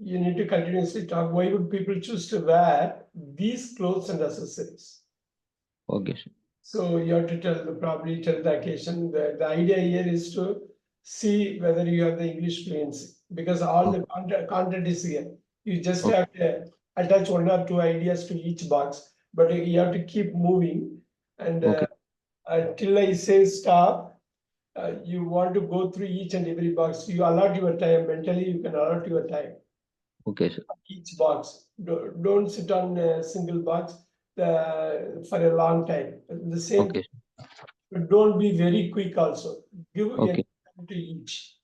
you need to continuously talk. Why would people choose to wear these clothes and accessories? Okay, sir. So you have to probably tell the occasion. The idea here is to see whether you have the English fluency, because all the content is here. You just Okay. have to attach one or two ideas to each box, but you have to keep moving. And Okay. till I say stop, you want to go through each and every box. You allot your time mentally. You can allot your time Okay, sir. each box. Don't sit on a single box for a long time. The same, Okay. but don't be very quick also. Give a Okay. time to each.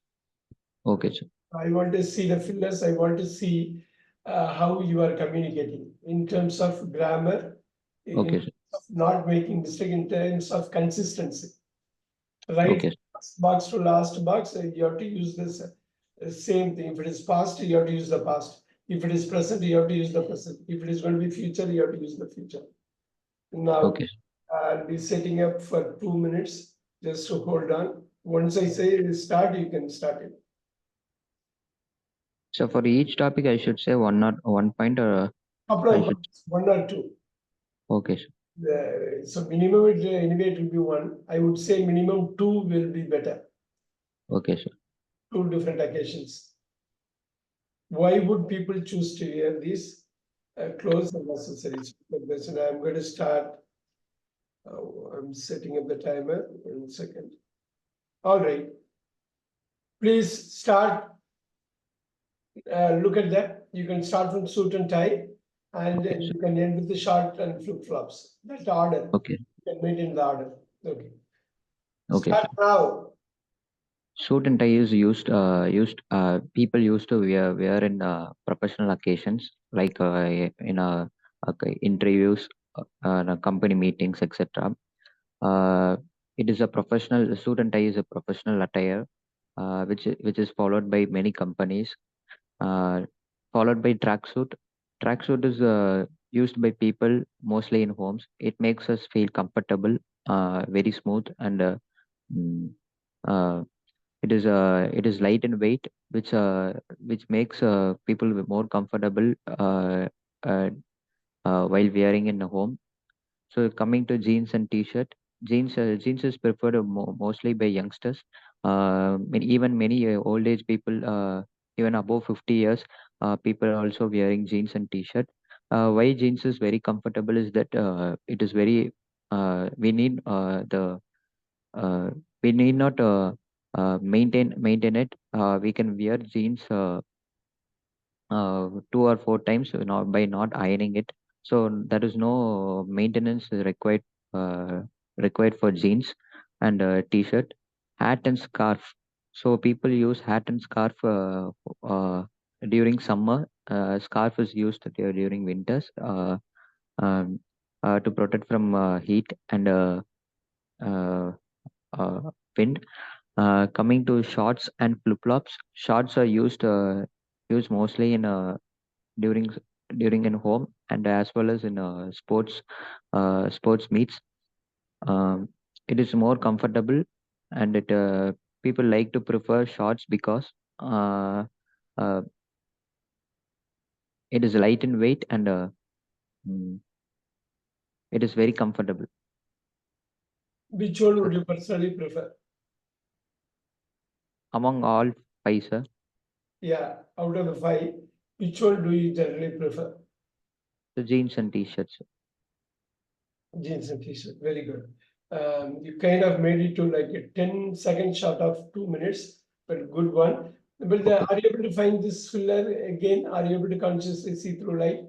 Okay, sir. I want to see the fillers. I want to see how you are communicating in terms of grammar, in Okay, terms sir. of not making mistake, in terms of consistency. Right, Okay. first box to last box, you have to use this same thing. If it is past, you have to use the past. If it is present, you have to use the present. If it is going to be future, you have to use the future. Now, Okay. I'll be setting up for 2 minutes. Just to hold on. Once I say start, you can start it. So for each topic, I should say one point, or Couple I of should. points, one or two. Okay, sir. So minimum anyway it will be one. I would say minimum two will be better. Okay, sir. Two different occasions. Why would people choose to wear these clothes and accessories? And I'm going to start. I'm setting up the timer in a second. All right. Please start. Look at that. You can start from suit and tie, and Okay, sir. you can end with the short and flip flops. That's the order. Okay. You can maintain the order. Okay. Okay, Start sir. now. Suit and tie is people used to wear in professional occasions, like in interviews, company meetings, etc. Uh, it is a professional suit and tie is a professional attire, which is followed by many companies. Uh, Followed by tracksuit. Tracksuit is used by people mostly in homes. It makes us feel comfortable, very smooth, and mm, uh, it is light in weight, which makes people more comfortable uh, while wearing in a home. So coming to jeans and t-shirt, jeans is preferred mostly by youngsters. Even many old age people, even above 50 years, people are also wearing jeans and t-shirt. Why jeans is very comfortable is that it is very we need the we need not maintain it. We can wear jeans 2 or 4 times by not ironing it. So there is no maintenance uh, required for jeans and t-shirt. Hat and scarf. So people use hat and scarf during summer. Scarf is used during winters um, to protect from heat and uh, uh, wind. Coming to shorts and flip-flops, shorts are used mostly in during during in home and as well as in sports meets. Um, it is more comfortable, and it people like to prefer shorts because uh, uh, it is light in weight and mm, it is very comfortable. Which one So would you personally prefer? among all five, sir, Yeah, out of the five, which one do you generally prefer? the jeans and t-shirts. Jeans and t-shirt, very good. You kind of made it to like a 10-second shot of 2 minutes, but good one. But Okay, are you able to find this filler again? Are you able to consciously see through light?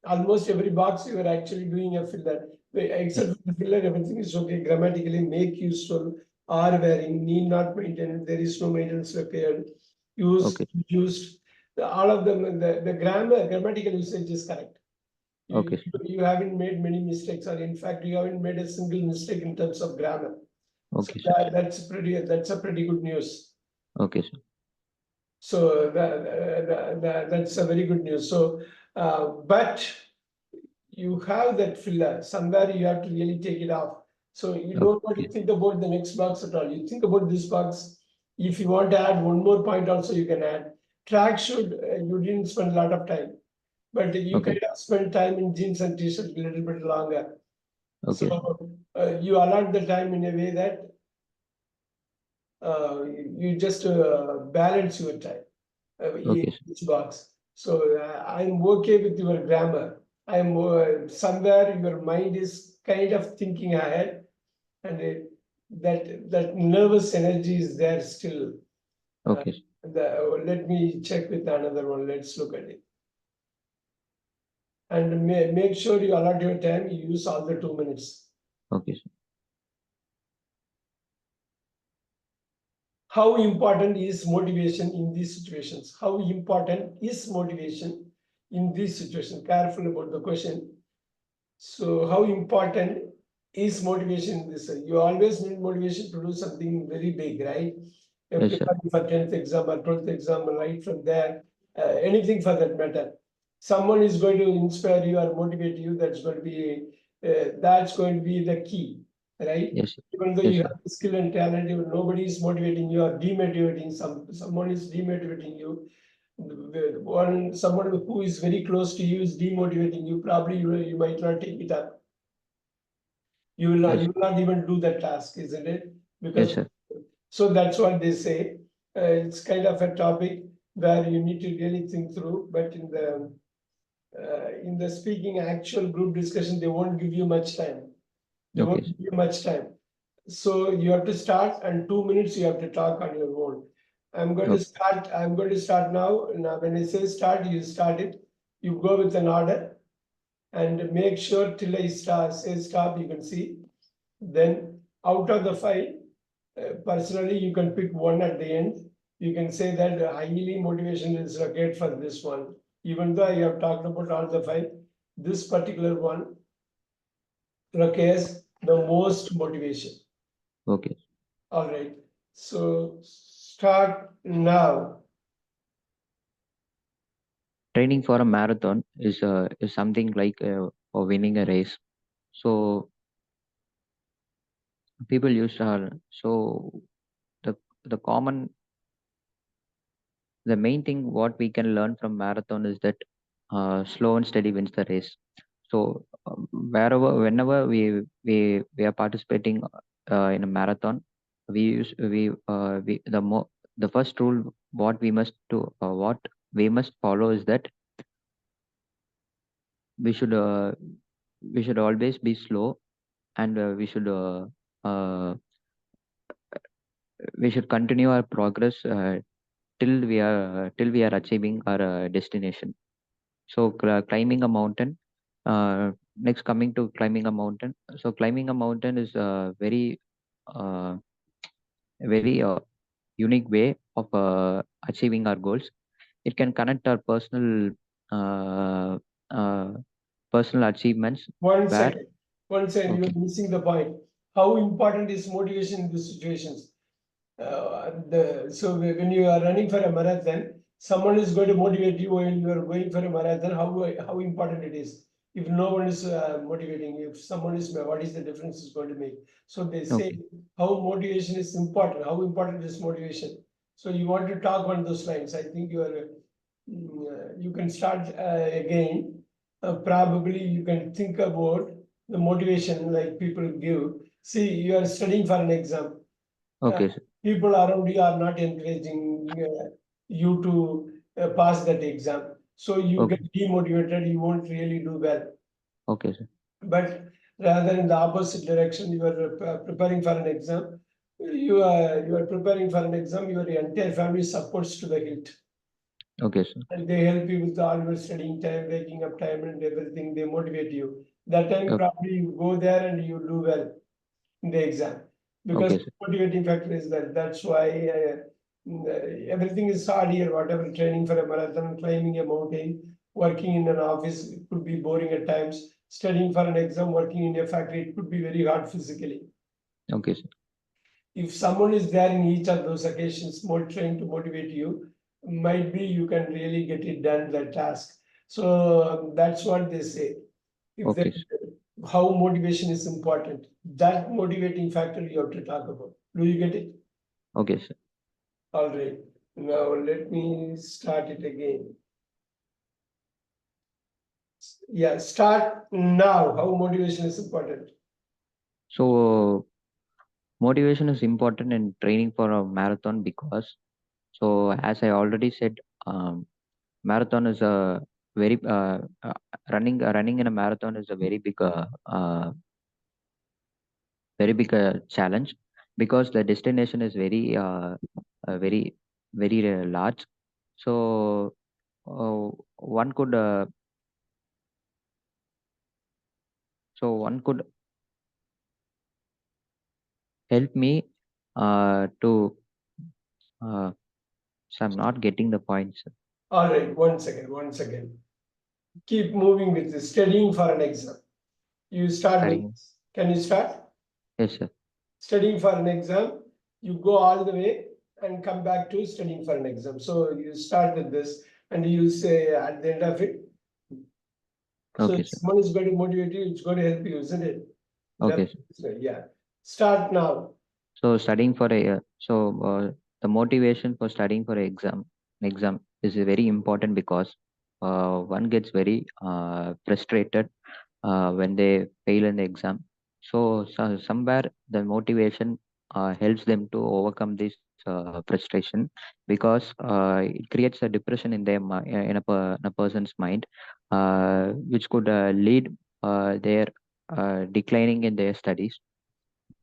Almost every box you are actually doing a filler. Except for the filler, everything is okay. Grammatically, make useful, are wearing, need not maintain. There is no maintenance required. Use, okay, used. All of them, the grammatical usage is correct. You, okay, sir. you haven't made many mistakes, or in fact, you haven't made a single mistake in terms of grammar. So Okay, sir. that's a pretty good news. Okay, sir. So that's a very good news. So, but you have that filler somewhere. You have to really take it off. So you don't want to Okay, think about the next box at all. You think about this box. If you want to add one more point, also you can add. track should, you didn't spend a lot of time, but you Okay. kind of spend time in jeans and t-shirt a little bit longer. Okay. So you allot the time in a way that you just balance your time in Okay, sir. each box. So I'm okay with your grammar. I'm somewhere your mind is kind of thinking ahead, and that nervous energy is there still. Okay, sir. Let me check with another one. Let's look at it. And make sure you allot your time. You use all the 2 minutes. Okay, sir. How important is motivation in these situations? How important is motivation in these situations? Careful about the question. So how important is motivation in this? You always need motivation to do something very big, right? Yes, sir. Preparing for 10th exam or 12th exam, right from there, anything for that matter. Someone is going to inspire you or motivate you, that's going to be the key, right? Yes, sir. Even though Yes, you sir. have the skill and talent, if nobody is motivating you or demotivating, someone is demotivating you. Someone who is very close to you is demotivating you, probably you might not take it up. Yes. You will not even do the task, isn't it? Yes, Because sir. so that's what they say. It's kind of a topic where you need to really think through, but in the speaking actual group discussion, they won't give you much time. They Okay, won't sir. give you much time. So you have to start, and 2 minutes you have to talk on your own. I'm going to Okay. start. I'm going to start now. Now, when I say start, you start it. You go with an order, and make sure till I say stop. You can see. Then out of the five, personally, you can pick one at the end. You can say that highly motivation is required for this one. Even though I have talked about all the five, this particular one requires the most motivation. Okay. All right. So start now. Training for a marathon is something like for winning a race. So people use so the the common the main thing what we can learn from marathon is that slow and steady wins the race. So whenever we are participating in a marathon, we the first rule what we must follow is that we should uh, we should always be slow, and uh, we should continue our progress till we are achieving our destination. So climbing a mountain, next coming to climbing a mountain. So climbing a mountain is a very unique way of achieving our goals. It can connect our uh, uh, personal achievements One where second. One second. You're okay. missing the point. How important is motivation in these situations? So when you are running for a marathon, someone is going to motivate you while you are going for a marathon. How important it is? If no one is motivating you, if someone is, what is the difference is going to make? So they say Okay. how motivation is important. How important is motivation? So you want to talk on those lines. I think you can start again. Probably you can think about the motivation like people give. See, you are studying for an exam. Uh, Okay, sir. People around you are not encouraging you to pass that exam. So you get Okay. demotivated, you won't really do well. Okay, sir. But rather in the opposite direction, you are preparing for an exam. You are preparing for an exam, your entire family supports to the hilt. Okay, sir. And they help you with all your studying time, waking up time, and everything. They motivate you. That time, Okay, probably you go there and you do well in the exam, because okay, sir. motivating factor is that. That's why everything is hard here. Whatever training for a marathon, climbing a mountain, working in an office, it could be boring at times. Studying for an exam, working in a factory, it could be very hard physically. Okay, sir. If someone is there in each of those occasions, more trying to motivate you, might be you can really get it done, the task. So that's what they say. If they, Okay, sir. how motivation is important, that motivating factor you have to talk about. Do you get it? Okay, sir. All right. Now let me start it again. Yeah, start now. How motivation is important. So motivation is important in training for a marathon because, so as I already said, marathon is a very running in a marathon is a very big challenge, because the destination is very large. So one could one could help me to so I'm not getting the points. All right, 1 second, 1 second. Keep moving with this. Studying for an exam. You start with Studying. this. Can you start? Yes, sir. Studying for an exam, you go all the way and come back to studying for an exam. So you start with this and you say at the end of it. So Okay, if sir. someone is going to motivate you, it's going to help you, isn't it? Okay, sir. Definitely, yeah. Start now. So studying for the motivation for studying for exam is very important, because one gets very frustrated when they fail in the exam. So somewhere the motivation helps them to overcome this frustration, because it creates a depression in in a person's mind, which could lead their declining in their studies.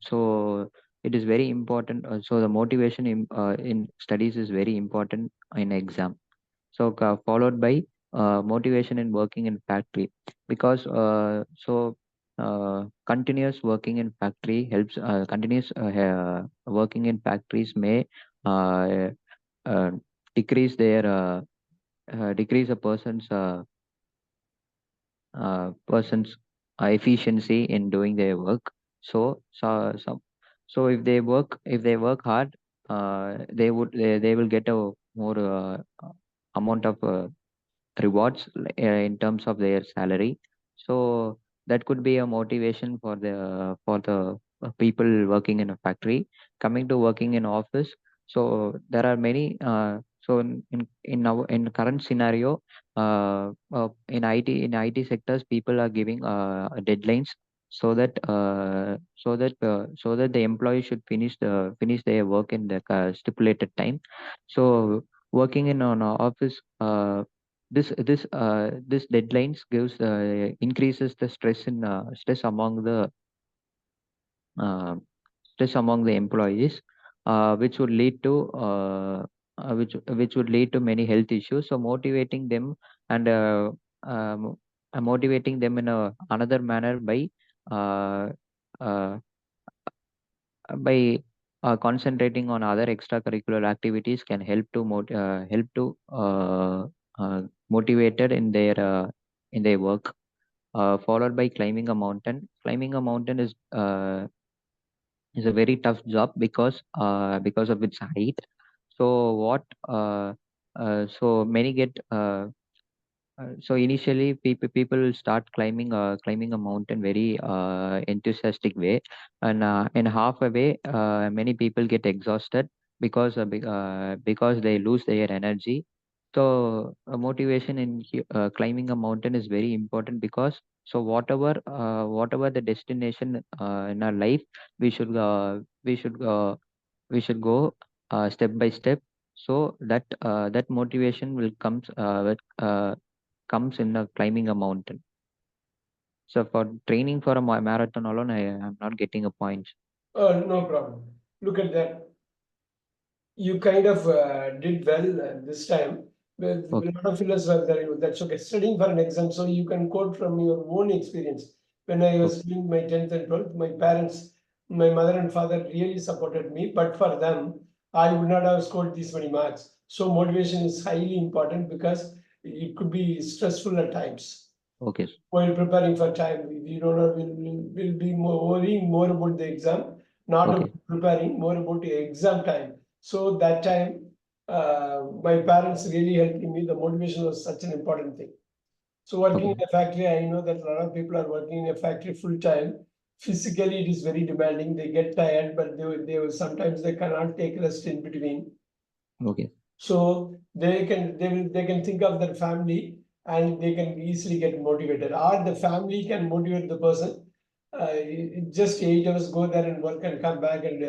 So it is very important. So the motivation in studies is very important in exam. So followed by motivation in working in factory, because continuous working in factory helps. Continuous working in factories may uh, uh, decrease decrease a person's efficiency in doing their work. So if they work hard, they will get a more amount of rewards in terms of their salary. So that could be a motivation for the people working in a factory. Coming to working in office, so there are many. In current scenario, in IT sectors, people are giving deadlines, so that the employee should finish their work in the stipulated time. So working in an office, this deadlines gives increases the uh, stress among the employees, which would lead to which would lead to many health issues. So motivating them and motivating them in another manner uh, uh, concentrating on other extracurricular activities can help to motivated in their work. Followed by climbing a mountain. Climbing a mountain is a very tough job, because of its height. So what so many get so initially people will start climbing a mountain very enthusiastic way, and in half a way many people get exhausted, because they lose their energy. So motivation in climbing a mountain is very important, because so whatever the destination in our life, we should uh, we should uh, we should go step by step, so that motivation will comes in climbing a mountain. So for training for a marathon alone, I am not getting a point. No problem. Look at that. You kind of did well this time. But a Okay, lot of fellows are there. That's okay. Studying for an exam, so you can quote from your own experience. When I okay, was doing my 10th and 12th, my parents, my mother and father really supported me. But for them, I would not have scored these many marks. So motivation is highly important because it could be stressful at times okay, while preparing for time. We don't know, we'll be more worrying more about the exam, not about okay, preparing, more about the exam time. So that time, my parents really helped me. The motivation was such an important thing. So working okay, in a factory, I know that a lot of people are working in a factory full time. Physically, it is very demanding. They get tired, but they will sometimes they cannot take rest in between. okay. So they can think of their family and they can easily get motivated, or the family can motivate the person. Just 8 hours, go there and work and come back, and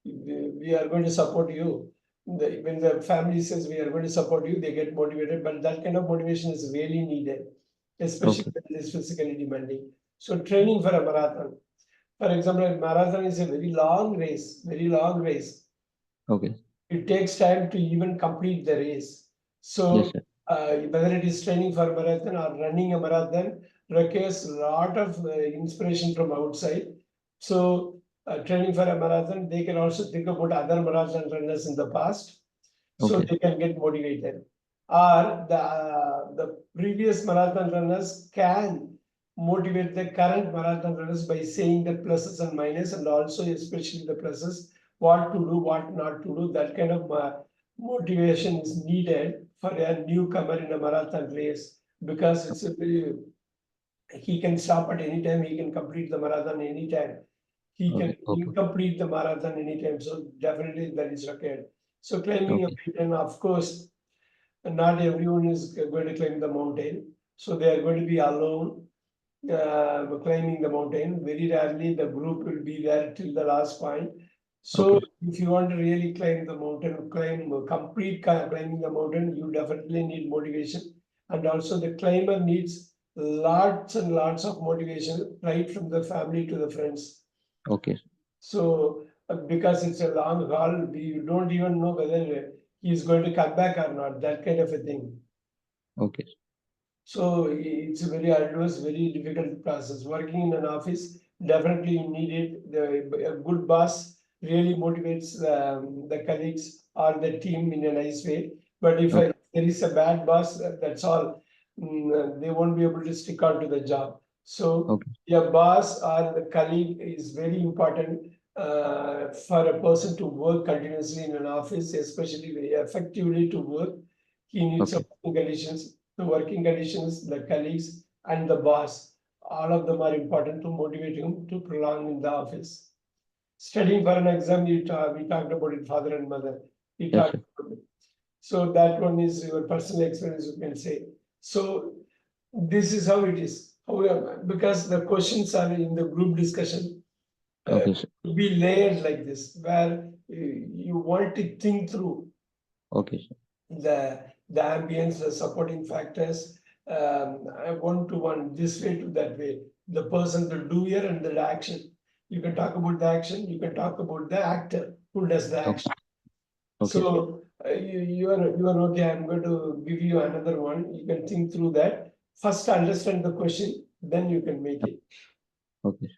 we are going to support you. When the family says we are going to support you, they get motivated. But that kind of motivation is really needed, especially Okay. when it is physically demanding. So training for a marathon. For example, a marathon is a very long race. Okay. It takes time to even complete the race. Yes, So sir. whether it is training for a marathon or running a marathon requires a lot of inspiration from outside. So training for a marathon, they can also think about other marathon runners in the past, so Okay. they can get motivated. Or the previous marathon runners can motivate the current marathon runners by saying the pluses and minuses, and also especially the pluses, what to do, what not to do. That kind of motivation is needed for a newcomer in a marathon race, because it's a very, he can stop at any time, he can complete the marathon anytime. He can Okay. Okay. complete the marathon anytime. So definitely that is required. So climbing a Okay. mountain, of course, not everyone is going to climb the mountain. So they are going to be alone climbing the mountain. Very rarely the group will be there till the last point. So Okay. if you want to really climb the mountain, climbing the mountain, you definitely need motivation. And also the climber needs lots and lots of motivation, right from the family to the friends. Okay. So because it's a long haul, we don't even know whether he is going to come back or not, that kind of a thing. Okay. So it's a very arduous, very difficult process. Working in an office, definitely you need it. A good boss really motivates the colleagues or the team in a nice way. But if Okay. there is a bad boss, that's all. They won't be able to stick on to the job. So Okay. your boss or the colleague is very important for a person to work continuously in an office, especially very effectively to work. He needs some Okay. conditions, the working conditions, the colleagues, and the boss. All of them are important to motivate him to prolong in the office. Studying for an exam, we talked about it, father and mother. We Yes, talked sir. about it. So that one is your personal experience, you can say. So this is how it is. However, because the questions are in the group discussion, Okay, sir. be layered like this, where you want to think through Okay, sir. the ambience, the supporting factors, one to one, this way to that way. The person, the doer and the action. You can talk about the action, you can talk about the actor who does the Okay. action. Okay, sir. So you are okay. I'm going to give you another one. You can think through that. First understand the question, then you can make Yep. it. Okay.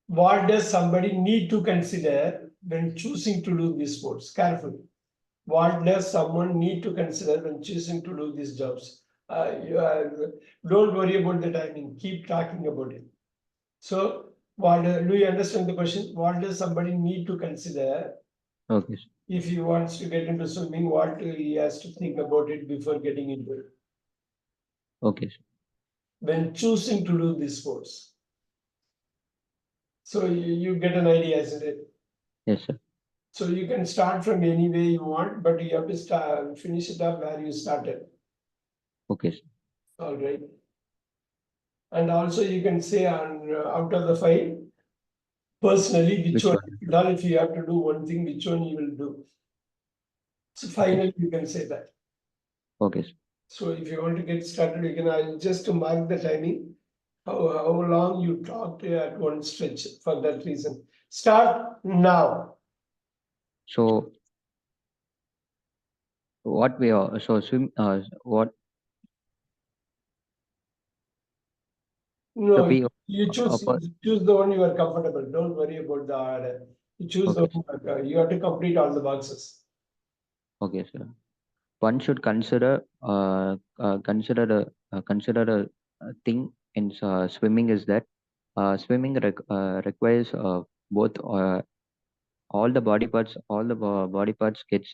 What does somebody need to consider when choosing to do these sports? Carefully. What does someone need to consider when choosing to do these jobs? Don't worry about the timing. Keep talking about it. So, do you understand the question? What does somebody need to consider Okay, sir. if he wants to get into swimming? What he has to think about it before getting into it Okay, sir. when choosing to do these sports? So you get an idea, isn't it? Yes, sir. So you can start from any way you want, but you have to start finish it up where you started. Okay, sir. All right. And also you can say on out of the five, personally, which Which one, one? if you have to do one thing, which one you will do. So Okay, sir. finally, you can say that. Okay, sir. So if you want to get started, you can, I'll just to mark the timing, how long you talked at one stretch for that reason. Start now. So what we are so swim what so No, we you uh, per- choose the one you are comfortable. Don't worry about the order. You choose the okay, one, you have to complete all the boxes. okay, sir. One should consider a thing in swimming is that swimming requires both all the body parts gets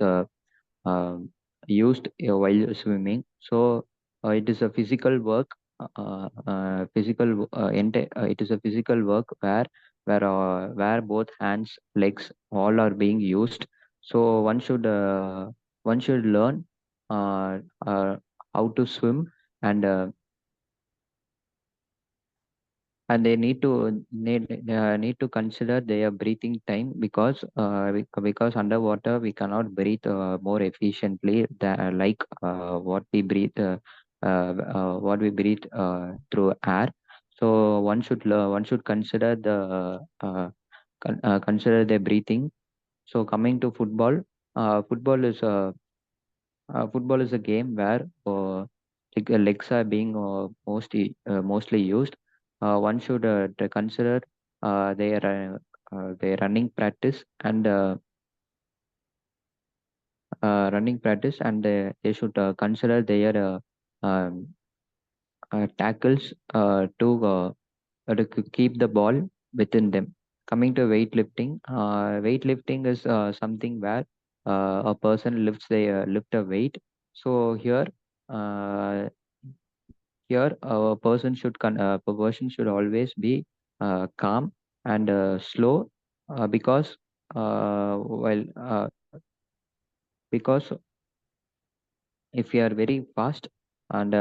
used while swimming. So it is a physical work. It is a physical work where both hands, legs, all are being used. So one should learn uh, uh, how to swim, and they need to consider their breathing time, because because underwater we cannot breathe more efficiently like what we breathe through air. So one should consider consider their breathing. So coming to football, football is a game where legs are being mostly used. One should consider their running practice, and they should consider their um, tackles to keep the ball within them. Coming to weightlifting, weightlifting is something where a person lift a weight. So uh, here a person should always be calm and slow, because well because if we are very fast and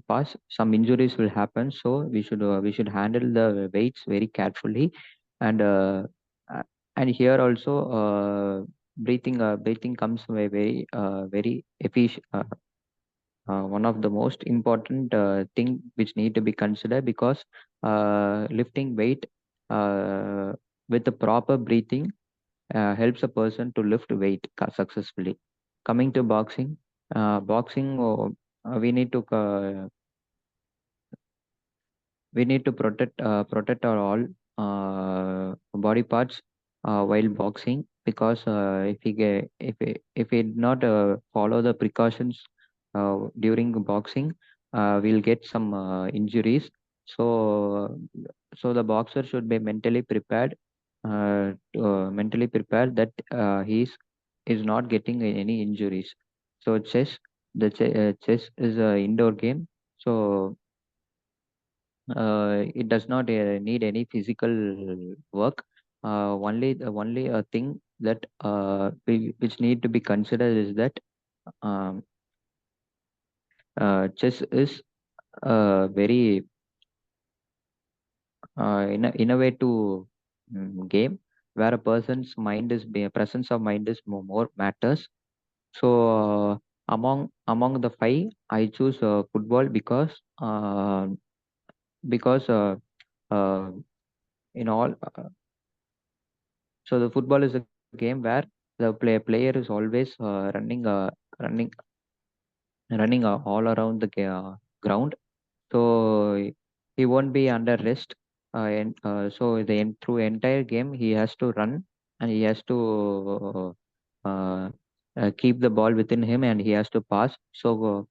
fast, some injuries will happen. So we should handle the weights very carefully, and uh, and here also breathing comes very efficient. One of the most important thing which need to be considered, because lifting weight uh, with the proper breathing helps a person to lift weight successfully. Coming to boxing, boxing we need to protect our all body parts while boxing, because if we not follow the precautions during boxing, we'll get some injuries. So so the boxer should be mentally prepared that is not getting any injuries. So chess is a indoor game. So it does not need any physical work. Only a thing that which need to be considered is that um, chess is a very in a way to game where a person's presence of mind is more matters. So among the five, I choose football, because uh, in all so the football is a game where player is always running running all around the ground. So he won't be under rest, and so through entire game he has to run, and he has to keep the ball within him, and he has to pass. So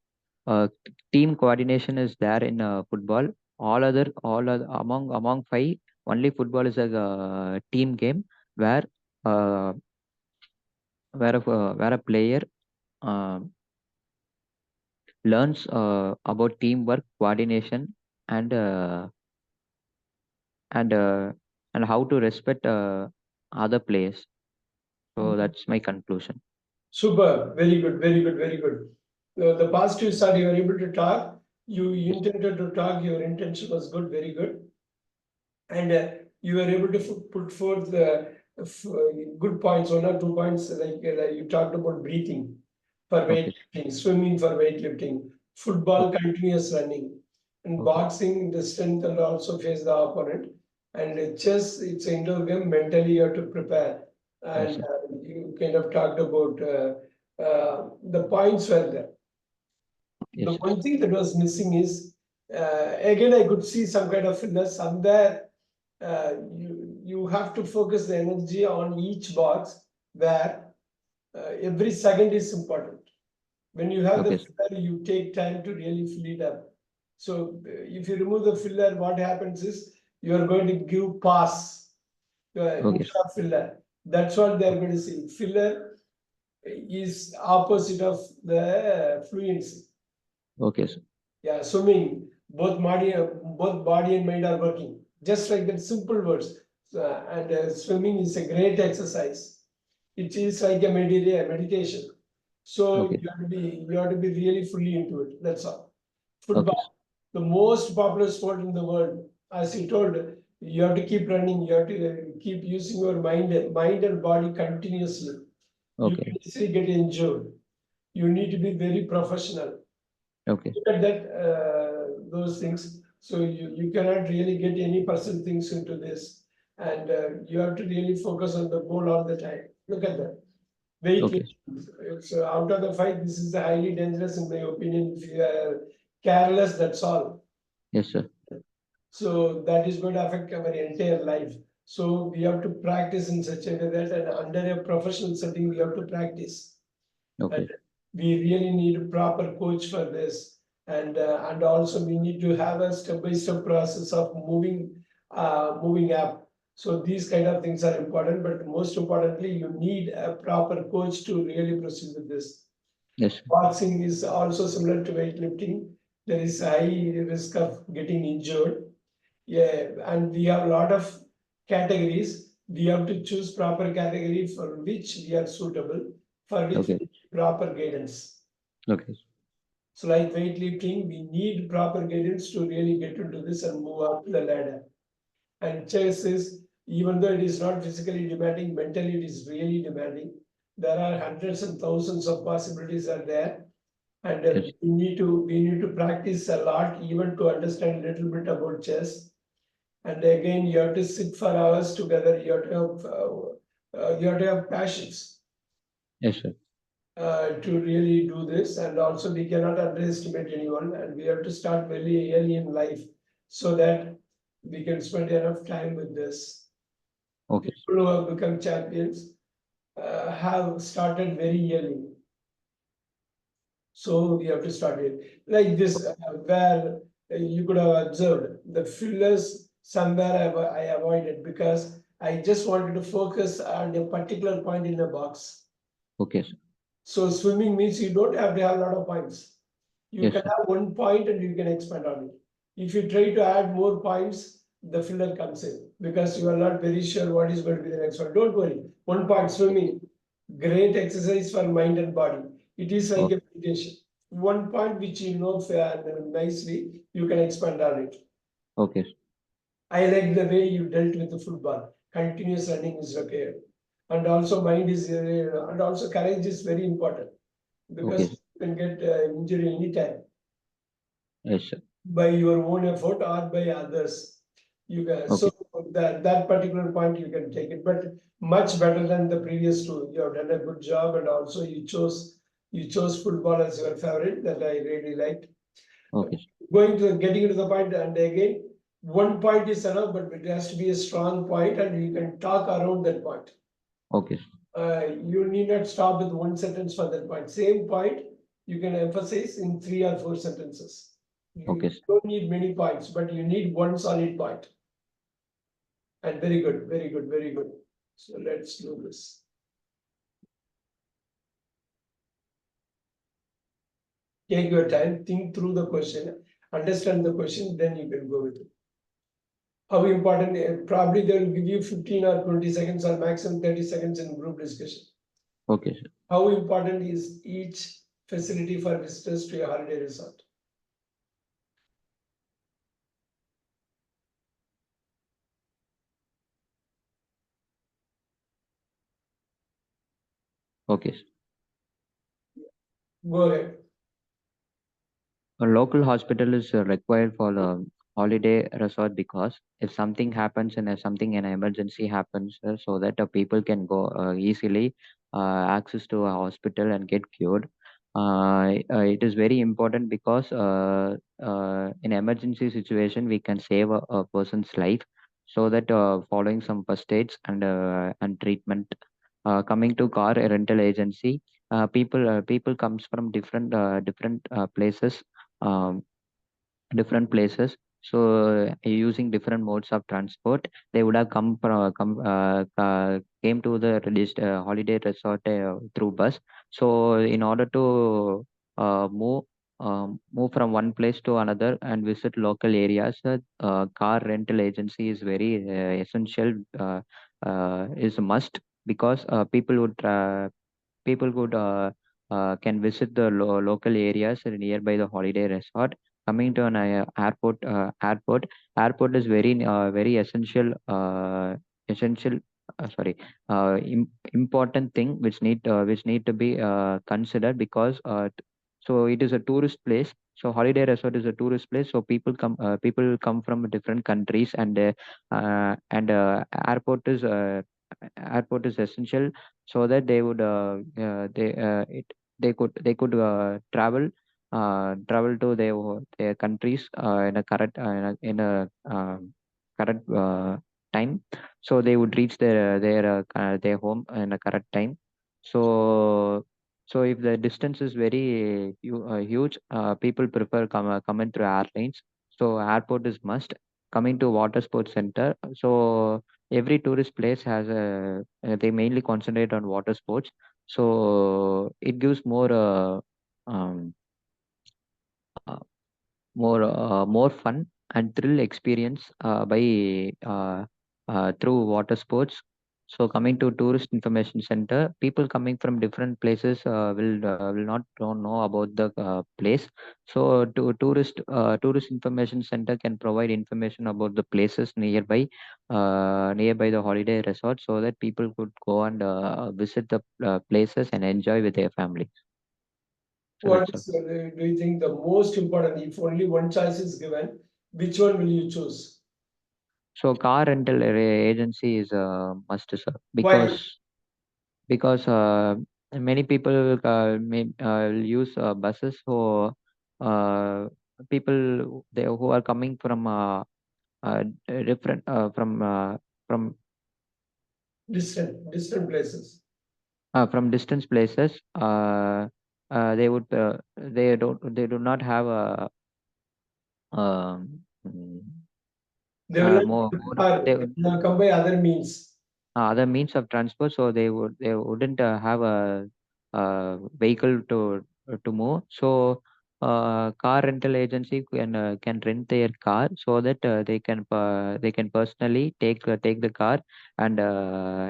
team coordination is there in football. All other among five, only football is a team game where uh, where a player uh, learns about teamwork, coordination, and and uh, and how to respect other players. So that's my conclusion. Super, very good, very good, very good. The positive side, you are able to talk. You Yes. intended to talk. Your intention was good, very good, and you were able to put forth the good points, 1 or 2 points, like you talked about breathing for Okay. weightlifting, swimming for weightlifting, football continuous running, and Okay. boxing the strength and also face the opponent, and chess it's an indoor game. Mentally you have to prepare, Yes, and sir. you kind of talked about the points were there. The Yes, yes. one thing that was missing is again I could see some kind of fitness somewhere. You have to focus the energy on each box where every second is important. When you have the Okay, sir. filler, you take time to really fill it up. So if you remove the filler, what happens is you are going to give pass Okay, instead of filler. That's what they are going to see. Filler is opposite of the fluency. okay, sir. Yeah, swimming, both body and mind are working. Just like that, simple words. Swimming is a great exercise. It is like a meditation. So Okay. you have to be really fully into it. That's all. Okay. Football, the most popular sport in the world. As you told, you have to keep running. You have to keep using your mind and body continuously. You Okay. can easily get injured. You need to be very professional. Okay. Look at that, those things. So you cannot really get any personal things into this. And you have to really focus on the goal all the time. Look at that. Okay. Weightlifting. It's out of the fight, this is highly dangerous in my opinion. If you are careless, that's all. Yes, sir. So that is going to affect our entire life. So we have to practice in such a way that, and under a professional setting, we have to practice. And Okay. we really need a proper coach for this. And also we need to have a step-by-step process of moving up. So these kind of things are important, but most importantly, you need a proper coach to really proceed with this. Yes, sir. Boxing is also similar to weightlifting. There is high risk of getting injured. Yeah, and we have a lot of categories. We have to choose proper category for which we are suitable, for which we Okay. need proper guidance. Okay. So like weightlifting, we need proper guidance to really get into this and move up the ladder. And chess is, even though it is not physically demanding, mentally it is really demanding. There are hundreds and thousands of possibilities are there. And Yes. we need to practice a lot even to understand a little bit about chess. And again, you have to sit for hours together. You have to have passions Yes, sir. to really do this. And also, we cannot underestimate anyone. And we have to start very early in life so that we can spend enough time with this. Okay. People who have become champions have started very early. So we have to start it like this, where you could have observed the fillers somewhere I avoided because I just wanted to focus on a particular point in the box. Okay, sir. So swimming means you don't have to have a lot of points. You Yes, can sir. have one point and you can expand on it. If you try to add more points, the filler comes in because you are not very sure what is going to be the next one. Don't worry. One point swimming, great exercise for mind and body. It is like Oh, a meditation. One point which you know nicely, you can expand on it. okay. I like the way you dealt with the football. Continuous running is okay. And also mind is, and also courage is very important Okay, because sir. you can get injury anytime Yes, sir. by your own effort or by others. You can, so Okay. that particular point you can take it, but much better than the previous two. You have done a good job, and also you chose football as your favorite that I really liked. Okay, sir. Getting to the point, and again, one point is enough, but it has to be a strong point, and you can talk around that point. Okay, sir. You need not stop with one sentence for that point. Same point you can emphasize in 3 or 4 sentences. Okay, You sir. don't need many points, but you need one solid point. And very good, very good, very good. So let's do this. Take your time, think through the question, understand the question, then you can go with it. How important, probably they will give you 15 or 20 seconds or maximum 30 seconds in group discussion. Okay, sir. How important is each facility for visitors to a holiday resort? Okay, sir. Go ahead. A local hospital is required for the holiday resort because if something happens and something an emergency happens, so that people can go easily access to a hospital and get cured. It is very important because in emergency situation we can save a person's life. So that following some first aids and treatment. Coming to car rental agency, people comes from different places, um, different places. So using different modes of transport, they would have came to the holiday resort through bus. So in order to move move from one place to another and visit local areas, car rental agency is very essential, is a must, because people could can visit the local areas nearby the holiday resort. Coming to an airport is very essential, essential sorry important thing which need to be considered, because so it is a tourist place. So holiday resort is a tourist place, so people come from different countries, and airport is essential, so that they would they could travel to their countries in a correct time. So they would reach their home in a correct time. So if the distance is very huge, people prefer coming through airlines. So airport is must. Coming to water sports center, so every tourist place has a they mainly concentrate on water sports. So it gives um, uh, more fun and thrill experience through water sports. So coming to tourist information center, people coming from different places will not don't know about the place. So tourist information center can provide information about the places nearby the holiday resort, so that people could go and visit the places and enjoy with their family. So What that's all. is, do you think the most important? If only one choice is given, which one will you choose? So car rental agency is a must, sir, Why? because many people may use buses. So uh, people who are coming from different Distant places. from distance places, they do not have a They will more not they come by other means. other means of transport, so they wouldn't have a vehicle to move. So car rental agency can rent their car, so that they can personally take the car and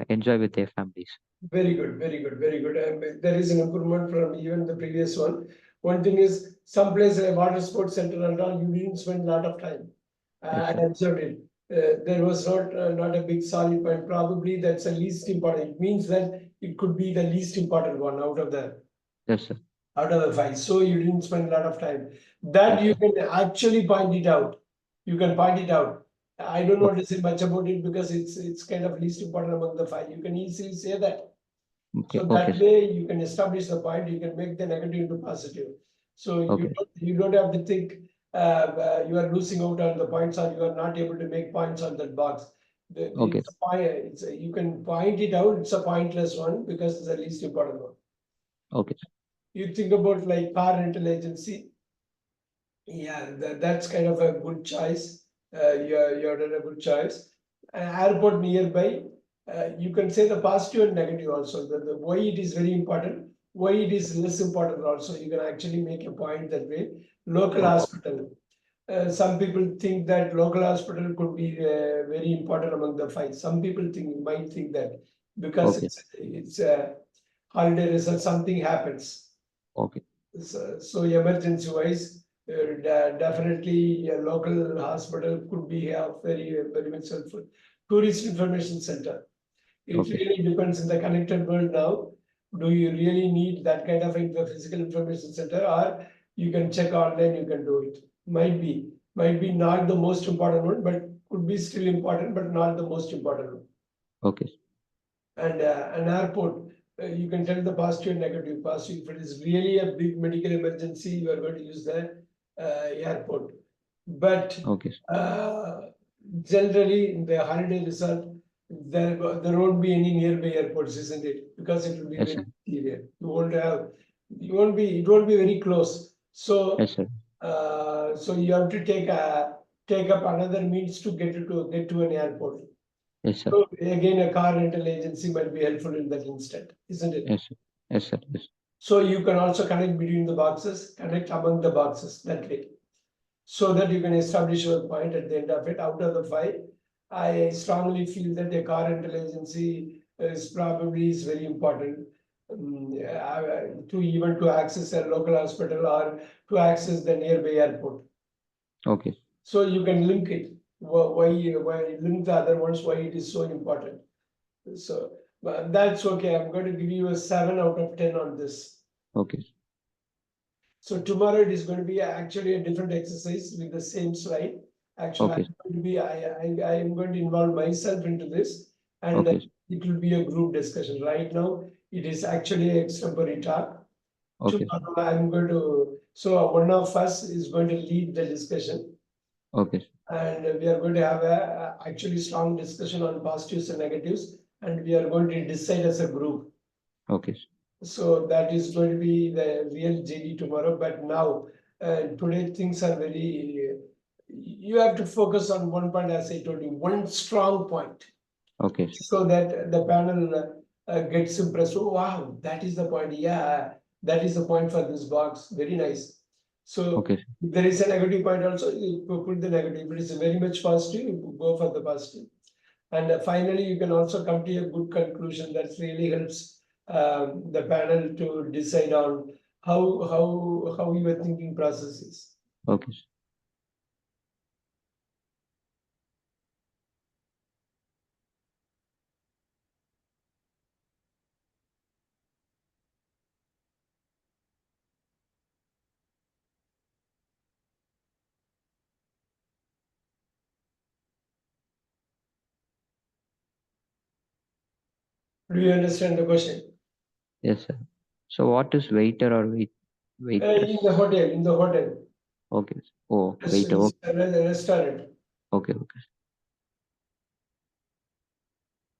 enjoy with their families. Very good, very good, very good. There is an improvement from even the previous one. One thing is, some place like water sports center and all, you didn't spend a lot of time. Yes, I sir. observed it. There was not a big solid point. Probably that's the least important. It means that it could be the least important one Yes, sir. out of the five. So you didn't spend a lot of time. That Yes, you sir. can actually point it out. You can point it out. I don't want Okay. to say much about it because it's kind of least important among the five. You can easily say that. Okay. So Okay, that sir. way you can establish the point, you can make the negative into positive. So Okay. you don't have to think you are losing out on the points or you are not able to make points on that box. Okay. You can point it out, it's a pointless one because it's the least important one. Okay, sir. You think about like car rental agency, yeah, that's kind of a good choice. You're done a good choice. Airport nearby, you can say the positive and negative also. The why it is very important, why it is less important also. You can actually make a point that way. Local Okay. hospital. Some people think that local hospital could be very important among the five. Some people might think that because Okay. it's a holiday result, something happens. Okay. So emergency wise, definitely a local hospital could be very much helpful. Tourist information center. It Okay. really depends in the connected world now. Do you really need that kind of physical information center, or you can check online, you can do it. Might be not the most important one, but could be still important, but not the most important one. Okay. And an airport, you can tell the positive and negative. Positive, if it is really a big medical emergency, you are going to use the airport. But Okay, sir. uh, generally, in the holiday resort, there won't be any nearby airports, isn't it? Because it will be Yes, very sir. interior. It won't be very close. So, Yes, sir. so you have to take up another means to get to an airport. Yes, sir. So again, a car rental agency might be helpful in that instant, isn't it? Yes, sir. Yes, sir. Yes. So you can also connect between the boxes, connect among the boxes that way. So that you can establish your point at the end of it. Out of the five, I strongly feel that the car intelligence is probably is very important. To even to access a local hospital or to access the nearby airport. Okay. So you can link it. Why link the other ones? Why it is so important? So but that's okay. I'm going to give you a 7 out of 10 on this. Okay. So tomorrow it is going to be actually a different exercise with the same slide. Actually, Okay. I am going to involve myself into this, and Okay. it will be a group discussion. Right now, it is actually a extemporary talk. Okay. Tomorrow, I'm going to, so one of us is going to lead the discussion, Okay. and we are going to have a actually strong discussion on positives and negatives, and we are going to decide as a group. Okay. So that is going to be the real JD tomorrow. But now, today things are very. You have to focus on one point, as I told you, one strong point, Okay. so that the panel gets impressed. Oh wow, that is the point. Yeah, that is the point for this box. Very nice. So Okay. if there is a negative point also, you put the negative. If it is very much positive, you go for the positive. And finally, you can also come to a good conclusion that really helps the panel to decide on how your thinking process is. Okay. Do you understand the question? Yes, sir. So what is waiter or In waitress? the hotel, Okay. Oh, it's waiter. Okay. a restaurant. Okay. Okay.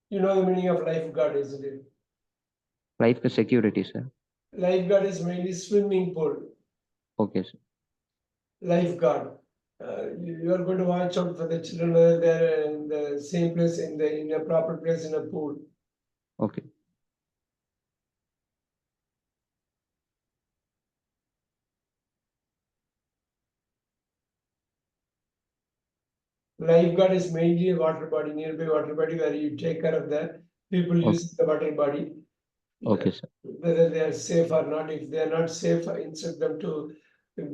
You know the meaning of lifeguard, isn't it? Life security, sir. Lifeguard is mainly swimming pool. Okay, sir. Lifeguard. You are going to watch out for the children whether they're in the same place in a proper place in a pool. Okay. Lifeguard is mainly a water body, nearby water body where you take care of the people Okay. using the water body, Okay, sir. whether they are safe or not. If they are not safe, instruct them to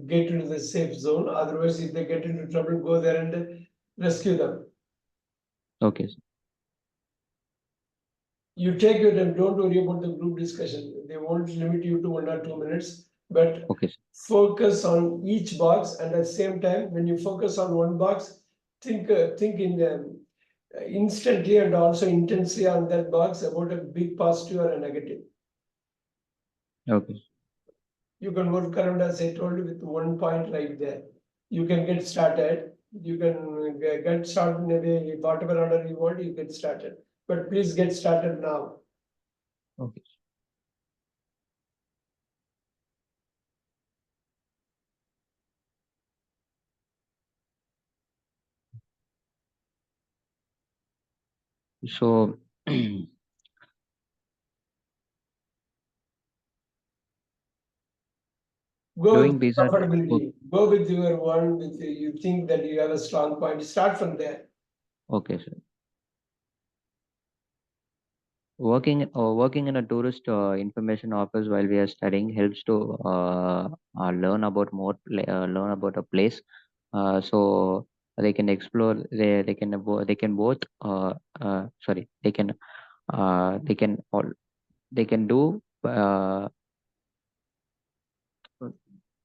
get into the safe zone. Otherwise, if they get into trouble, go there and rescue them. Okay, sir. You take your time, don't worry about the group discussion. They won't limit you to 1 or 2 minutes, but Okay, sir. focus on each box. And at the same time, when you focus on one box, think in instantly and also intensely on that box about a big positive or a negative. Okay. You can work around, as I told you, with one point right there. You can get started. You can get started in a way, whatever order you want, you get started. But please get started now. Okay. So Go with doing business. comfortability. Go with your one with you think that you have a strong point. Start from there. Okay, sir. Working in a tourist information office while we are studying helps to learn about learn about a place. So they can explore. They can both. Sorry. They can all. They can do.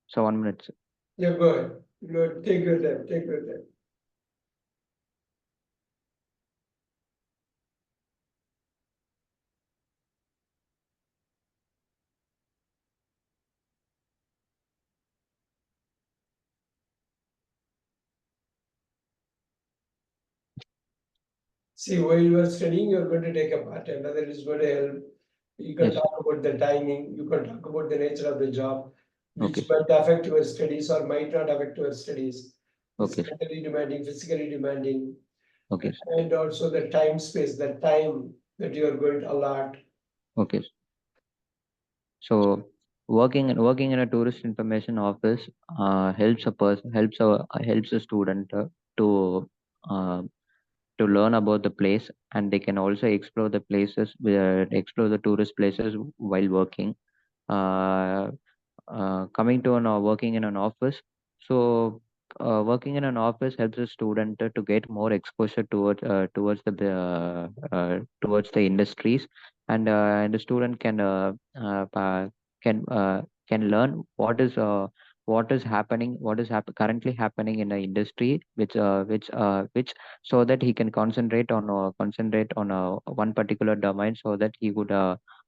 So 1 minute, sir. Yeah, go ahead. Take your time. Take your time. See, while you are studying, you are going to take a part, and whether it's going to help. You can Yes, sir. talk about the timing. You can talk about the nature of the job, which Okay. might affect your studies or might not affect your studies. It's Okay. mentally demanding, physically demanding, Okay. and also the time space, the time that you are going to allot. Okay. So working in a tourist information office helps a person helps a student to uh, to learn about the place, and they can also explore the places explore the tourist places while working. uh, Coming to working in an office. So working in an office helps a student to get more exposure towards the industries, and the student can can learn what is currently happening in the industry, which so that he can concentrate on one particular domain, so that he would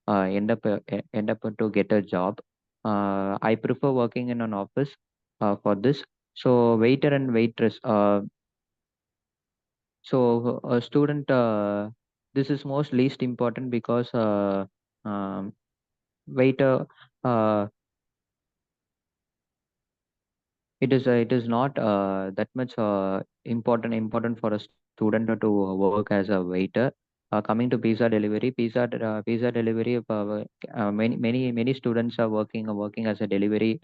end up to get a job. I prefer working in an office for this. So waiter and waitress. So a student. This is most least important because um, waiter. Uh, it is not that much important for a student to work as a waiter. Coming to pizza delivery. Many students are working as a delivery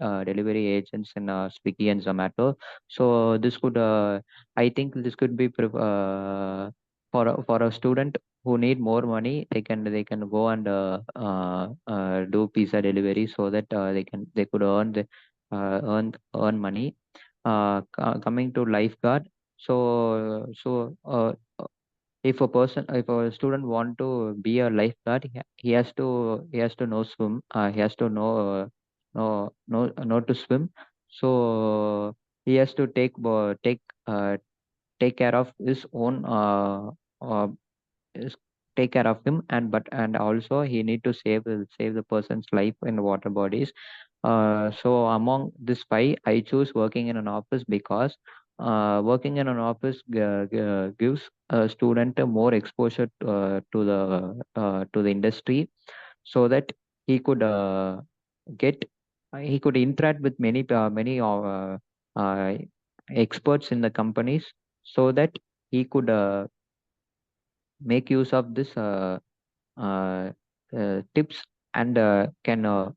agents in Swiggy and Zomato. So this could I think this could be for a student who need more money. They can go and do pizza delivery, so that they could earn money. Coming to lifeguard. So if a student want to be a lifeguard, he has to know swim. He has to know to swim. So he has to take care of his own uh, is take care of him, and also he need to save the person's life in water bodies. So among this five, I choose working in an office because working in an office gives a student a more exposure to the industry, so that he could get he could interact with many uh, experts in the companies, so that he could make use of this uh, tips, and can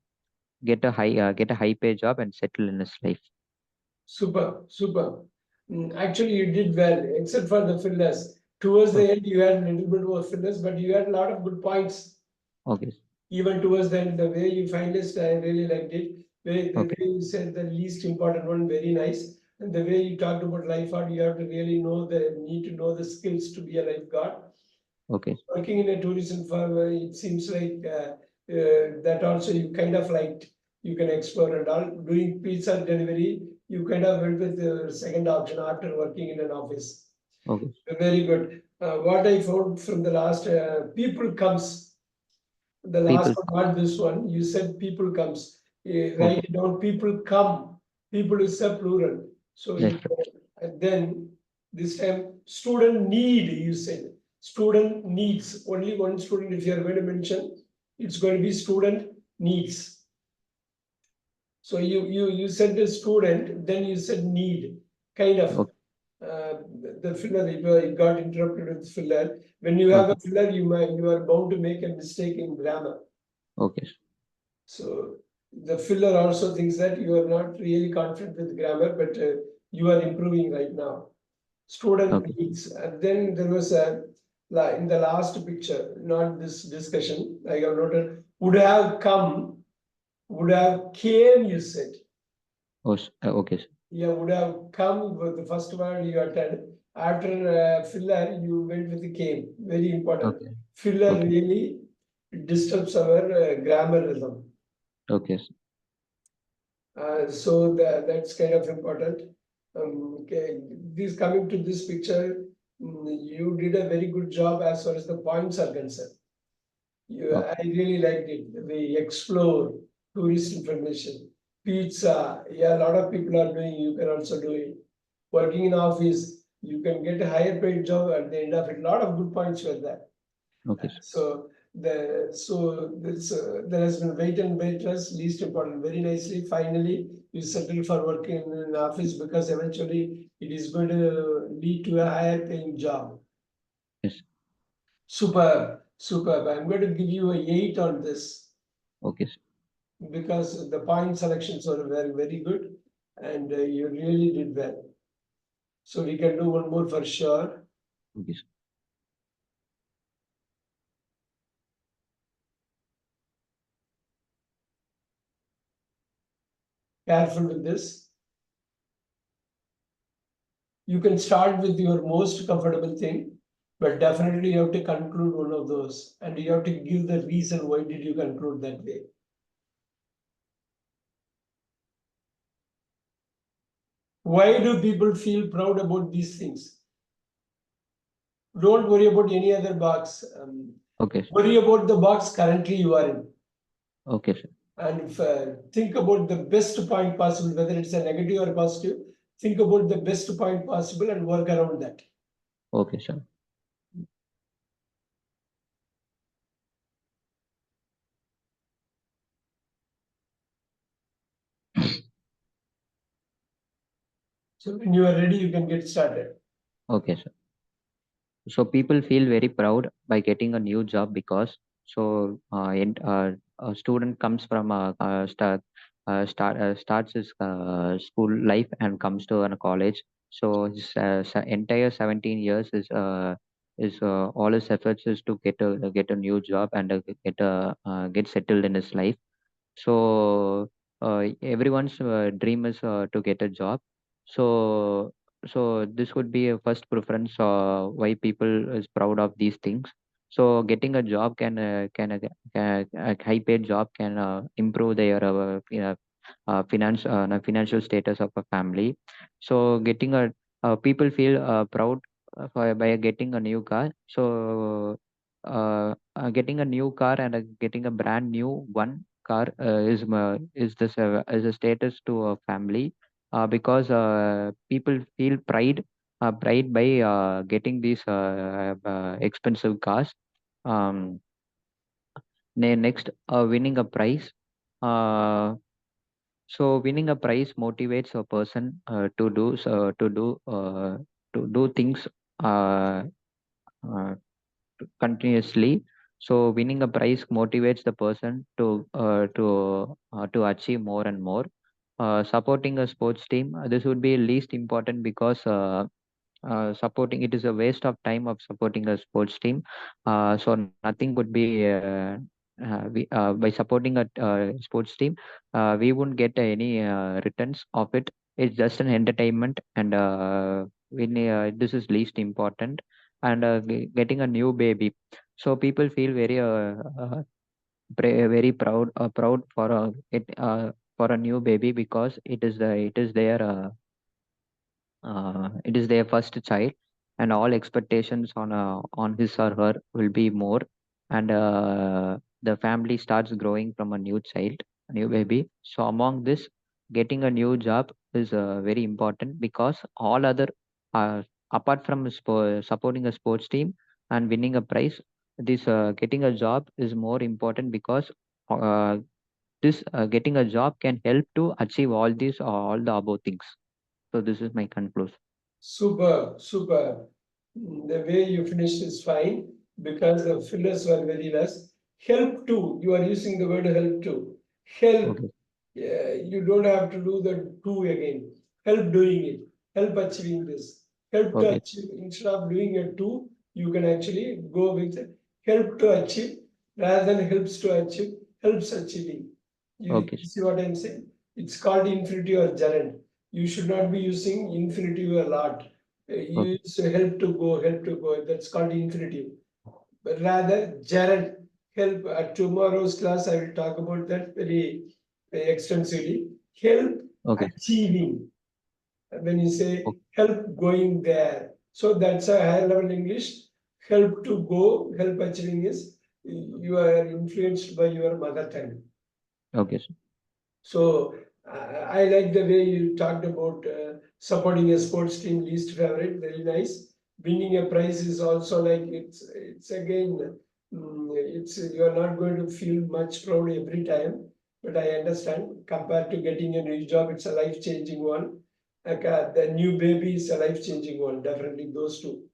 get a high pay job and settle in his life. Super, super. Actually, you did well, except for the fillers. Towards Oh, the end, you had a little bit more fillers, but you had a lot of good points. okay, Even towards the end, the way you finalized, I really liked it. The okay, way you said the least important one, very nice. And the way you talked about lifeguard, you have to really need to know the skills to be a lifeguard. okay, Working in a tourism firm, it seems like that also you kind of liked. You can explore and all. Doing pizza delivery, you kind of went with the second option after working in an office. okay. Very good. What I found from the last, people comes, the last People, one, not this one. You said people comes. okay, Write it down. People come. People is a plural. So yes, you and then this time student need. You said student needs. Only one student. If you are going to mention, it's going to be student needs. So you said the student. Then you said need. Kind of. okay, Uh, the filler, it got interrupted with filler. When you have a okay, filler, you are bound to make a mistake in grammar. okay, So the filler also thinks that you are not really confident with grammar, but you are improving right now. Student okay, needs. And then there was a, in the last picture, not this discussion, I have noted, would have come, would have came, you said. okay, sir. Yeah, would have come with the first word you uttered. After filler, you went with the came. Very important. Okay, Filler okay, really disturbs our grammar rhythm. okay, sir. So that's kind of important. Okay, this coming to this picture, you did a very good job as far as the points are concerned. Okay, I really liked it. We explore tourist information, pizza. Yeah, a lot of people are doing. You can also do it. Working in office, you can get a higher paid job at the end of it. A lot of good points were there. okay, sir. So there has been wait and waitress, least important. Very nicely, finally, you settle for working in an office because eventually it is going to lead to a higher paying job. Yes, Superb, superb. I'm going to give you a 8 on this. okay, sir. because the point selections were very, very good and you really did well. So we can do one more for sure. Okay, sir. Careful with this. You can start with your most comfortable thing, but definitely you have to conclude one of those and you have to give the reason why did you conclude that way. Why do people feel proud about these things? Don't worry about any other box. Okay, sir. Worry about the box currently you are in. Okay, sir. And if, think about the best point possible, whether it's a negative or positive. Think about the best point possible and work around that. Okay, sir. So when you are ready, you can get started. Okay, sir. So people feel very proud by getting a new job because a student comes from starts his school life and comes to a college. So his entire 17 years is all his efforts is to get a new job and get settled in his life. So everyone's dream is to get a job. So this would be a first preference why people is proud of these things. So getting a job can a high paid job can improve their financial status of a family. So getting a people feel proud by getting a new car. So getting a new car and getting a brand new one car is a status to a family because people feel pride by getting these expensive cars. Um, Next, winning a prize. Uh, so winning a prize motivates a person to do things uh, uh, continuously. So winning a prize motivates the person to achieve more and more. Supporting a sports team, this would be least important because supporting it is a waste of time of supporting a sports team. So nothing would be by supporting a sports team, we won't get any returns of it. It's just an entertainment, and this is least important. And getting a new baby, so people feel very proud for a new baby because it is their first child, and all expectations on his or her will be more, and the family starts growing from a new child, a new baby. So among this, getting a new job is very important because all other uh, apart from supporting a sports team and winning a prize, this getting a job is more important because this getting a job can help to achieve all the above things. So this is my conclusion. Super, super. The way you finished is fine because the fillers were very less. Help to, you are using the word help to. Help. Okay. Yeah, you don't have to do the to again. Help doing it. Help achieving this. Help to Okay. achieve. Instead of doing a to, you can actually go with help to achieve rather than helps to achieve, helps achieving. You Okay. see what I'm saying? It's called infinitive or gerund. You should not be using infinitive a lot. Okay. Use help to go, help to go. That's called infinitive. But rather, gerund, help. At tomorrow's class, I will talk about that very extensively. Help Okay. achieving. When you say o- help going there. So that's a higher level English. Help to go, help achieving is you are influenced by your mother tongue. Okay, sir. So I like the way you talked about supporting a sports team least favorite. Very nice. Winning a prize is also like it's again it's you are not going to feel much proud every time. But I understand compared to getting a new job, it's a life changing one. Like the new baby is a life changing one. Definitely those two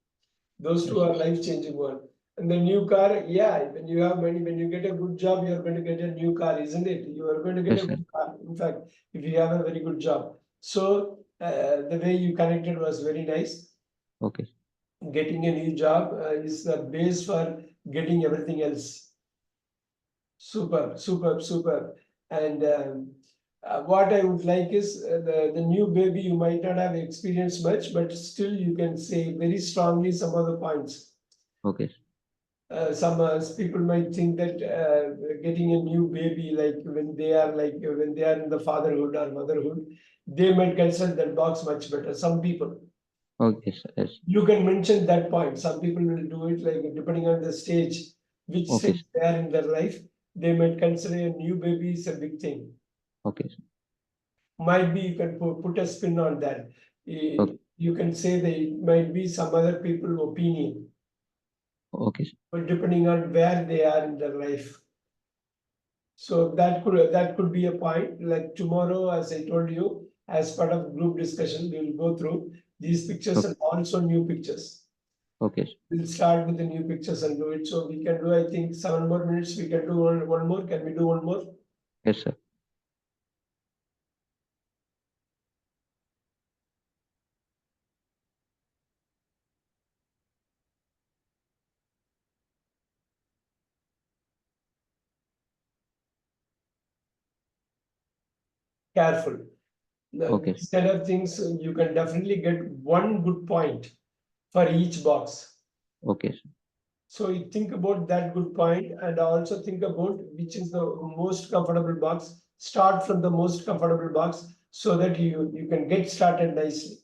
Yes, are life changing one. And the new car, yeah, when you have money, when you get a good job, you are going to get a new car, isn't it? You are going to get Yes, a sir. good car. In fact, if you have a very good job. So the way you connected was very nice. Okay. Getting a new job is the base for getting everything else. Super, super, super. And what I would like is the new baby, you might not have experienced much, but still you can say very strongly some of the points. Okay. Some people might think that getting a new baby, like when they are in the fatherhood or motherhood, they might consider that box much better. Some people, Okay, sir. Yes. you can mention that point. Some people will do it like depending on the stage, which Okay, stage sir. they are in their life. They might consider a new baby is a big thing. Okay, sir. Might be you can put a spin on that. Okay. You can say that it might be some other people opinion, Okay, sir. but depending on where they are in their life. So that could be a point. Like tomorrow, as I told you, as part of group discussion, we will go through these pictures Okay. and also new pictures. Okay, sir. We'll start with the new pictures and do it. So we can do, I think, 7 more minutes. We can do one more. Can we do one more? Yes, sir. Careful. Now, Okay, sir. these kind of things, you can definitely get one good point for each box. Okay, sir. So you think about that good point and also think about which is the most comfortable box. Start from the most comfortable box so that you can get started nicely.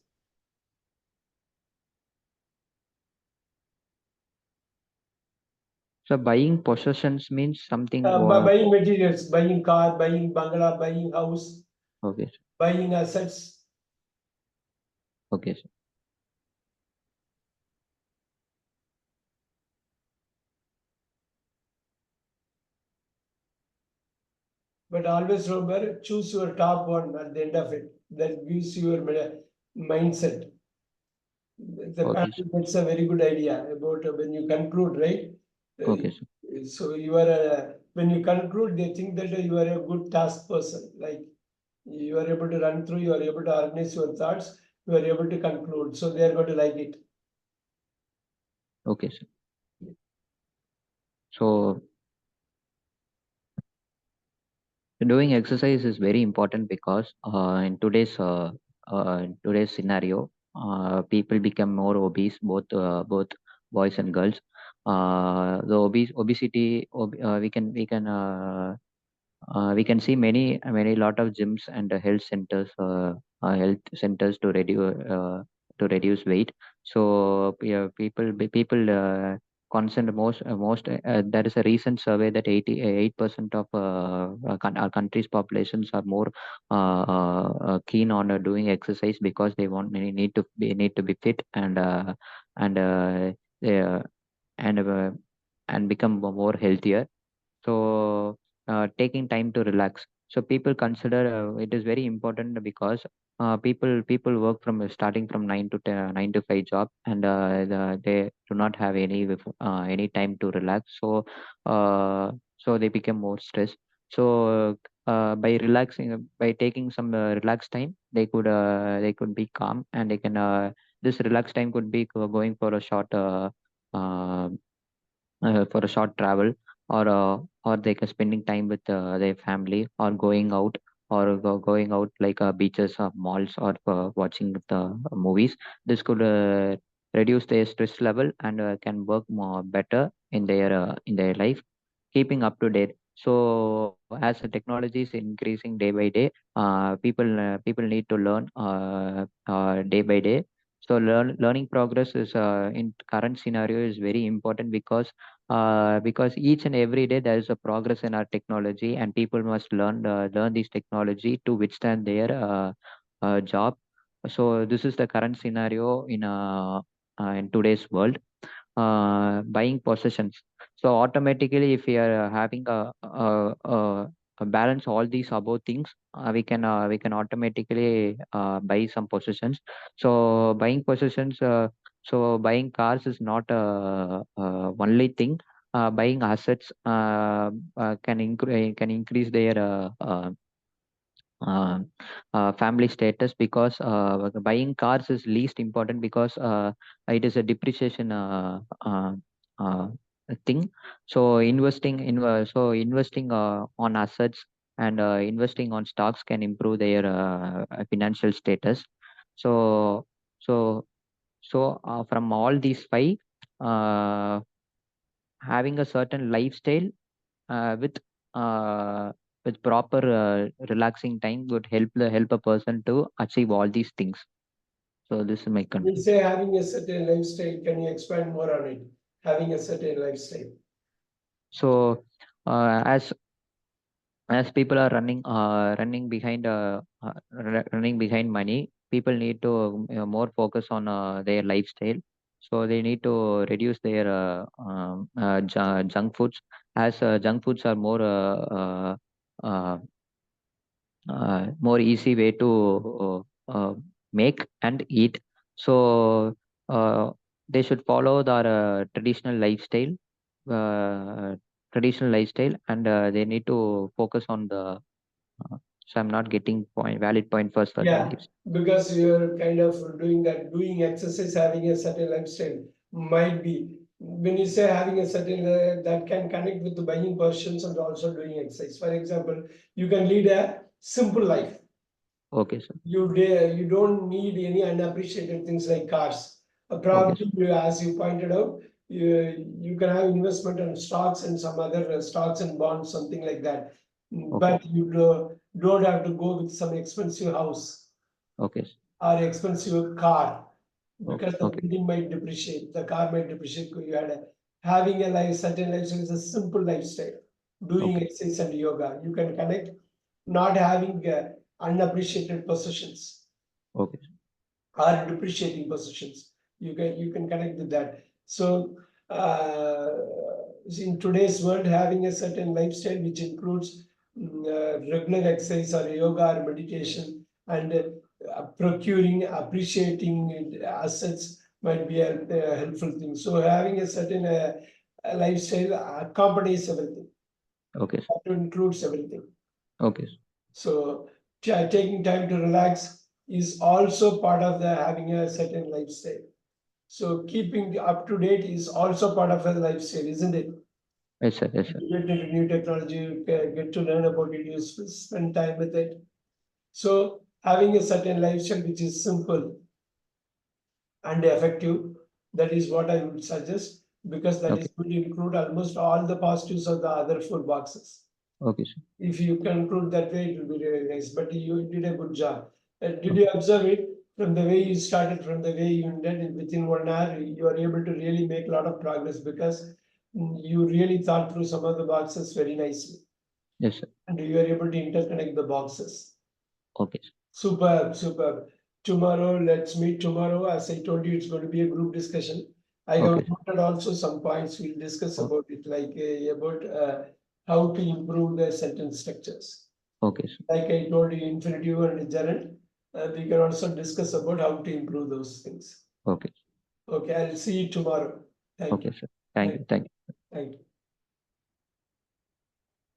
So buying possessions means something. Buying materials, buying car, buying bungalow, buying house, Okay, sir. buying assets. Okay, sir. But always remember, choose your top one at the end of it. That gives your mindset. The Okay, sir. panel, that's a very good idea about when you conclude, right? Okay, sir. So you are when you conclude, they think that you are a good task person. Like you are able to run through, you are able to organize your thoughts, you are able to conclude. So they are going to like it. Okay, sir. So doing exercise is very important because in today's scenario, people become more obese, both boys and girls. The obesity, we can see many lot of gyms and health centers to reduce weight. So yeah, people concerned there is a recent survey that 88% of our country's populations are more keen on doing exercise because they need to be fit and they, and become more healthier. So taking time to relax, so people consider it is very important because people work from starting from 9 to 5 job, and they do not have any time to relax. So they become more stressed. So by relaxing, by taking some relaxed time, they could be calm, and they can this relaxed time could be going uh, for a short travel, or they can spending time with their family, or going out, or going out like beaches or malls, or watching the movies. This could reduce their stress level, and can work more better in their life, keeping up to date. So as the technology is increasing day by day, people need to learn day by day. So learning progress is in current scenario is very important because each and every day there is a progress in our technology, and people must learn this technology to withstand their job. So this is the current scenario in today's world. Buying possessions. So automatically, if we are having a balance all these above things, we can automatically buy some possessions. So buying possessions. So buying cars is not only thing. Buying assets can increase their uh, family status, because buying cars is least important, because it is a depreciation uh, thing. So investing on assets and investing on stocks can improve their financial status. So so from all these five, uh, having a certain lifestyle with proper relaxing time would help a person to achieve all these things. So this is my You conclusion. say having a certain lifestyle, can you expand more on it? Having a certain lifestyle. So as people are running behind money, people need to more focus on their lifestyle. So they need to reduce their junk foods, as junk foods are more easy way to make and eat. So uh, they should follow the uh, traditional lifestyle, and they need to focus on the. So I'm not getting valid point first for the Yeah, lives. because you're kind of doing that, doing exercise, having a certain lifestyle might be. When you say having a certain, that can connect with the buying positions and also doing exercise. For example, you can lead a simple life. Okay, sir. You don't need any unappreciated things like cars. Okay, Probably, sir. as you pointed out, you can have investment in stocks and some other stocks and bonds, something like that. Okay. But you don't have to go with some expensive house Okay, sir. or expensive car, Okay. because the Okay. building might depreciate, the car might depreciate. You had having a certain lifestyle is a simple lifestyle. Doing Okay. exercise and yoga, you can connect, not having unappreciated possessions Okay. or depreciating positions. You can connect with that. So uh, in today's world, having a certain lifestyle which includes regular exercise or yoga or meditation, and procuring, appreciating assets might be a helpful thing. So having a certain lifestyle accompanies everything. Okay, sir. That includes everything. Okay, sir. So taking time to relax is also part of the having a certain lifestyle. So keeping up to date is also part of a lifestyle, isn't it? Yes, sir. Yes, sir. You get into new technology, you get to learn about it, you spend time with it. So having a certain lifestyle which is simple and effective, that is what I would suggest, because that Okay. is going to include almost all the positives of the other four boxes. Okay, sir. If you conclude that way, it will be really nice. But you did a good job. Did Okay. you observe it from the way you started, from the way you did it within 1 hour? You are able to really make a lot of progress because you really thought through some of the boxes very nicely, Yes, sir. and you are able to interconnect the boxes. Okay, sir. Superb, superb. Tomorrow, let's meet tomorrow. As I told you, it's going to be a group discussion. I have Okay, sir. noted also some points we'll discuss O- about it, like about how to improve the sentence structures. Okay, sir. Like I told you, infinitive and gerund, we can also discuss about how to improve those things. Okay. Okay, I'll see you tomorrow. Thank you. Okay, sir. Thank Thank you. you. Thank you. Thank you.